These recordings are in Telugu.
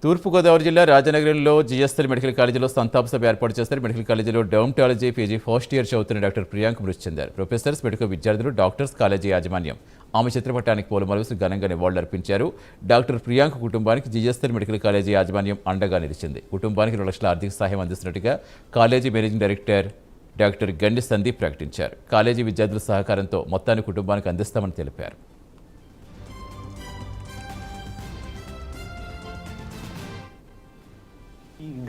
తూర్పుగోదావరి జిల్లా రాజనగరంలో జిఎస్ఎల్ మెడికల్ కాలేజీలో సంతాప సభ ఏర్పాటు చేస్తారు. మెడికల్ కాలేజీలో డర్మటాలజీ పీజీ ఫస్ట్ ఇయర్ చదువుతున్న డాక్టర్ ప్రియాంక మృతి చెందారు. ప్రొఫెసర్స్, మెడికల్ విద్యార్థులు, డాక్టర్స్, కాలేజీ యాజమాన్యం ఆమె చిత్రపటానికి పూలమాలవేసి ఘనంగా నివాళులర్పించారు. డాక్టర్ ప్రియాంక కుటుంబానికి జిఎస్ఎల్ మెడికల్ కాలేజీ యాజమాన్యం అండగా నిలిచింది. కుటుంబానికి 2 లక్షల ఆర్థిక సహాయం అందిస్తున్నట్టుగా కాలేజీ మేనేజింగ్ డైరెక్టర్ డాక్టర్ గండి సందీప్ ప్రకటించారు. కాలేజీ విద్యార్థుల సహకారంతో మొత్తాన్ని కుటుంబానికి అందిస్తామని తెలిపారు.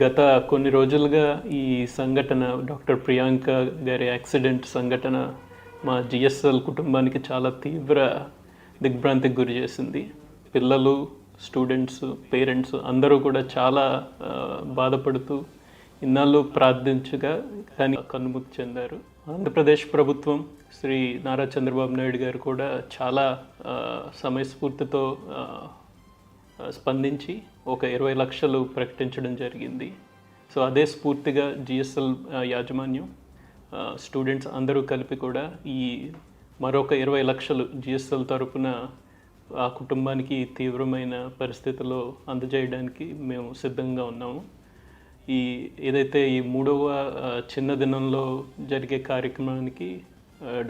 గత కొన్ని రోజులుగా ఈ సంఘటన, డాక్టర్ ప్రియాంక గారి యాక్సిడెంట్ సంఘటన మా జిఎస్ఎల్ కుటుంబానికి చాలా తీవ్ర దిగ్భ్రాంతికి గురి చేసింది. పిల్లలు, స్టూడెంట్స్, పేరెంట్స్ అందరూ కూడా చాలా బాధపడుతూ ఇన్నాళ్ళు ప్రార్థించగా కానీ కన్నుమూసి చెందారు. ఆంధ్రప్రదేశ్ ప్రభుత్వం శ్రీ నారా చంద్రబాబు నాయుడు గారు కూడా చాలా సమయస్ఫూర్తితో స్పందించి ఒక 20 లక్షలు ప్రకటించడం జరిగింది. సో అదే స్ఫూర్తిగా జిఎస్ఎల్ యాజమాన్యం, స్టూడెంట్స్ అందరూ కలిపి కూడా ఈ మరొక 20 లక్షలు జిఎస్ఎల్ తరపున ఆ కుటుంబానికి తీవ్రమైన పరిస్థితుల్లో అందజేయడానికి మేము సిద్ధంగా ఉన్నాము. ఏదైతే ఈ 3వ చిన్న దినంలో జరిగే కార్యక్రమానికి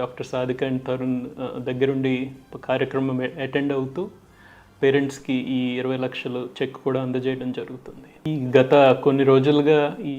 డాక్టర్ సాదిక అండ్ తరుణ్ దగ్గరుండి కార్యక్రమం అటెండ్ అవుతూ పేరెంట్స్కి ఈ 20 లక్షలు చెక్ కూడా అందజేయడం జరుగుతుంది. ఈ గత కొన్ని రోజులుగా ఈ